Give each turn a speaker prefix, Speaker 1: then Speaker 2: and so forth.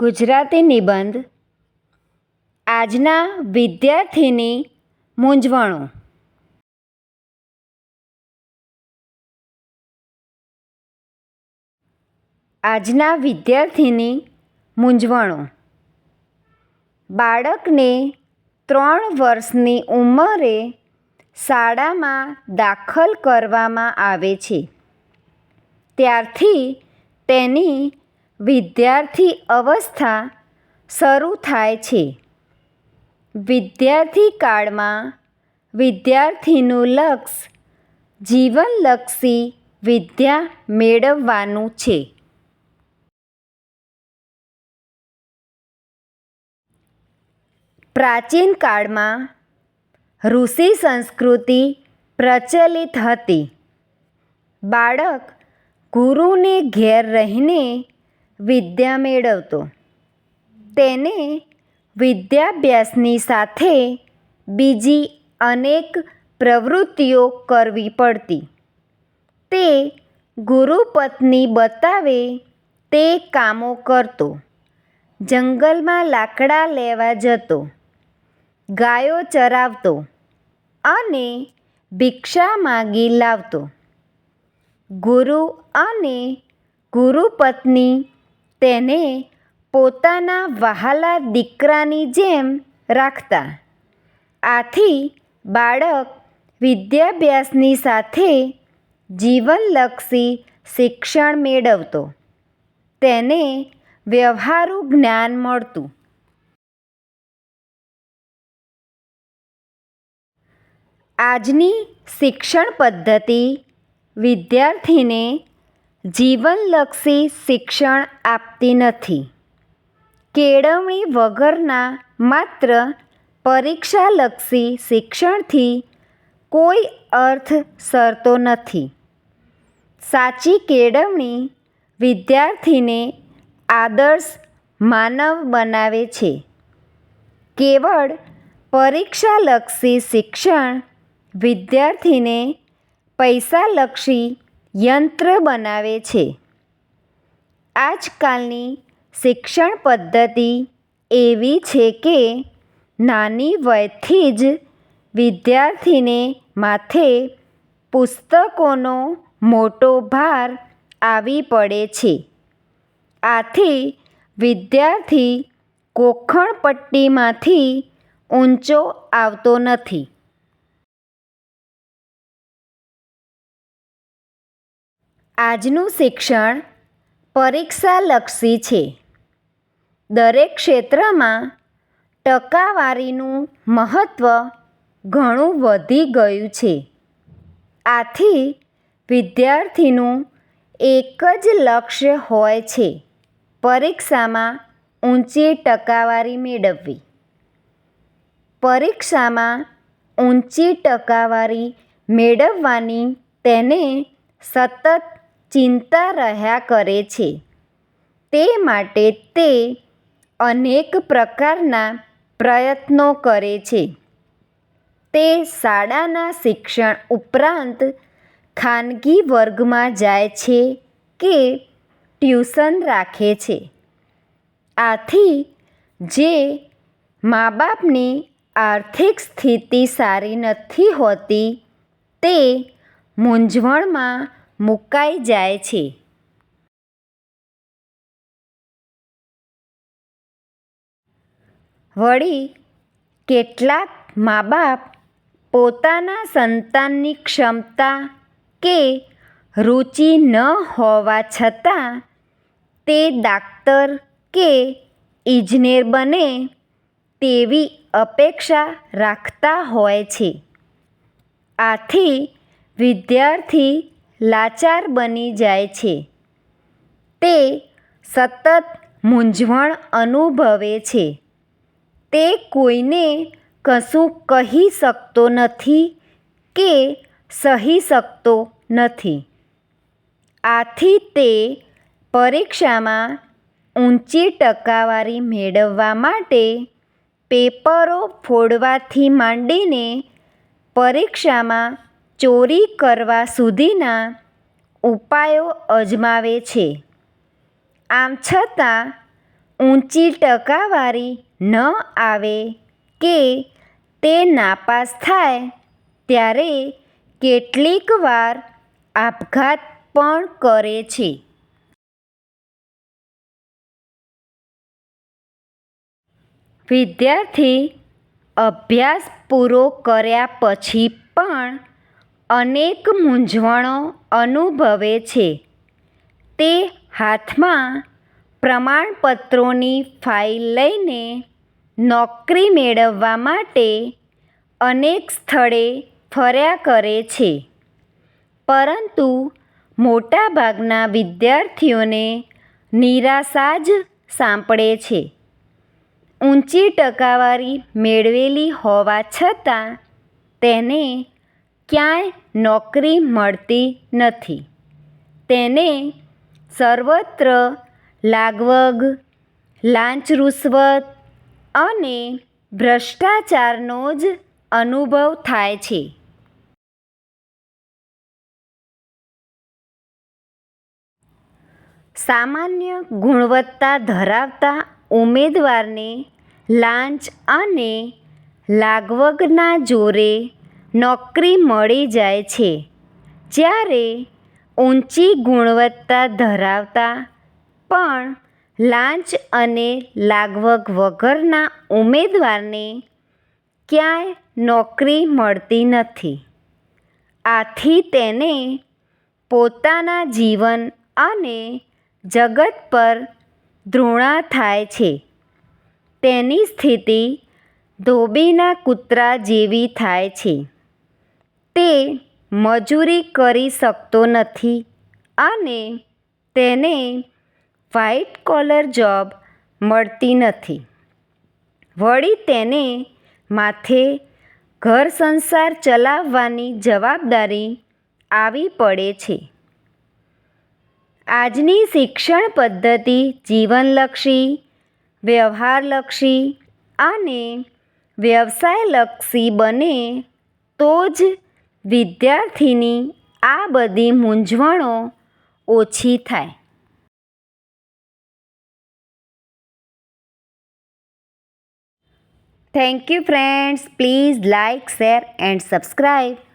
Speaker 1: ગુજરાતી નિબંધ આજના વિદ્યાર્થીની મૂંઝવણો. આજના વિદ્યાર્થીની મૂંઝવણો. બાળકને 3 વર્ષની ઉંમરે શાળામાં દાખલ કરવામાં આવે છે ત્યારથી તેની વિદ્યાર્થી અવસ્થા શરૂ થાય છે. વિદ્યાર્થી કાળમાં વિદ્યાર્થીનું લક્ષ્ય જીવનલક્ષી વિદ્યા મેળવવાનું છે. પ્રાચીન કાળમાં ઋષિ સંસ્કૃતિ પ્રચલિત હતી. બાળક ગુરુને ઘેર રહીને વિદ્યા મેળવતો. તેને વિદ્યાભ્યાસની સાથે બીજી અનેક પ્રવૃત્તિઓ કરવી પડતી. તે ગુરુપત્ની બતાવે તે કામો કરતો. જંગલમાં લાકડા લેવા જતો, ગાયો ચરાવતો અને ભિક્ષા માગી લાવતો. ગુરુ અને ગુરુપત્ની તેને પોતાના વહાલા દીકરાની જેમ રાખતા. આથી બાળક વિદ્યાભ્યાસની સાથે જીવનલક્ષી શિક્ષણ મેળવતો. તેને વ્યવહારુ જ્ઞાન મળતું. આજની શિક્ષણ પદ્ધતિ વિદ્યાર્થીને જીવનલક્ષી શિક્ષણ આપતી નથી. કેળવણી વગરના માત્ર પરીક્ષાલક્ષી શિક્ષણથી કોઈ અર્થ સરતો નથી. સાચી કેળવણી વિદ્યાર્થીને આદર્શ માનવ બનાવે છે. કેવળ પરીક્ષાલક્ષી શિક્ષણ વિદ્યાર્થીને પૈસાલક્ષી યંત્ર બનાવે છે. આજકાલની શિક્ષણ પદ્ધતિ એવી છે કે નાની વયથી જ વિદ્યાર્થીને માથે પુસ્તકોનો મોટો ભાર આવી પડે છે. આથી વિદ્યાર્થી ગોખણપટ્ટીમાંથી ઊંચો આવતો નથી. આજનું શિક્ષણ પરીક્ષાલક્ષી છે. દરેક ક્ષેત્રમાં ટકાવારીનું મહત્ત્વ ઘણું વધી ગયું છે. આથી વિદ્યાર્થીનું એક જ લક્ષ્ય હોય છે પરીક્ષામાં ઊંચી ટકાવારી મેળવવી. પરીક્ષામાં ઊંચી ટકાવારી મેળવવાની તેને સતત ચિંતા રહ્યા કરે છે. તે માટે તે અનેક પ્રકારના પ્રયત્નો કરે છે. તે શાળાના શિક્ષણ ઉપરાંત ખાનગી વર્ગમાં જાય છે કે ટ્યુશન રાખે છે. આથી જે મા-બાપની આર્થિક સ્થિતિ સારી નથી હોતી તે મૂંઝવણમાં મુકાઈ જાય છે. વળી કેટલાક મા-બાપ પોતાના સંતાનની ક્ષમતા કે રુચિ ન હોવા છતાં તે દાક્તર કે ઇજનેર બને તેવી અપેક્ષા રાખતા હોય છે. આથી વિદ્યાર્થી લાચાર બની જાય છે. તે સતત મૂંઝવણ અનુભવે છે. તે કોઈને કશું કહી શકતો નથી કે સહી શકતો નથી. આથી તે પરીક્ષામાં ઊંચી ટકાવારી મેળવવા માટે પેપરો ફોડવાથી માંડીને પરીક્ષામાં ચોરી કરવા સુધીના ઉપાયો અજમાવે છે. આમ છતાં ઊંચી ટકાવારી ન આવે કે તે નાપાસ થાય ત્યારે કેટલીક વાર આપઘાત પણ કરે છે. વિદ્યાર્થી અભ્યાસ પૂરો કર્યા પછી પણ અનેક મૂંઝવણો અનુભવે છે. તે હાથમાં પ્રમાણપત્રોની ફાઇલ લઈને નોકરી મેળવવા માટે અનેક સ્થળે ફર્યા કરે છે. પરંતુ મોટાભાગના વિદ્યાર્થીઓને નિરાશા જ સાંપડે છે. ઊંચી ટકાવારી મેળવેલી હોવા છતાં તેને ક્યાંય નોકરી મળતી નથી. તેને સર્વત્ર લાગવગ, લાંચ-રૂશ્વત અને ભ્રષ્ટાચારનો જ અનુભવ થાય છે. સામાન્ય ગુણવત્તા ધરાવતા ઉમેદવારને લાંચ અને લાગવગના જોરે નોકરી મળી જાય છે. જ્યારે ઊંચી ગુણવત્તા ધરાવતા પણ લાંચ અને લાગવગ વગરના ઉમેદવારને ક્યાંય નોકરી મળતી નથી. આથી તેને પોતાના જીવન અને જગત પર ધૃણા થાય છે. તેની સ્થિતિ ધોબીના કૂતરા જેવી થાય છે. તે મજૂરી કરી શકતો નથી અને તેને વ્હાઇટ કોલર જોબ મળતી નથી. વળી તેને માથે ઘર સંસાર ચલાવવાની જવાબદારી આવી પડે છે. આજની શિક્ષણ પદ્ધતિ જીવનલક્ષી, વ્યવહારલક્ષી અને વ્યવસાયલક્ષી બને તો જ વિદ્યાર્થીની આ બધી મૂંઝવણો ઓછી થાય. Thank you friends. Please like, share and subscribe.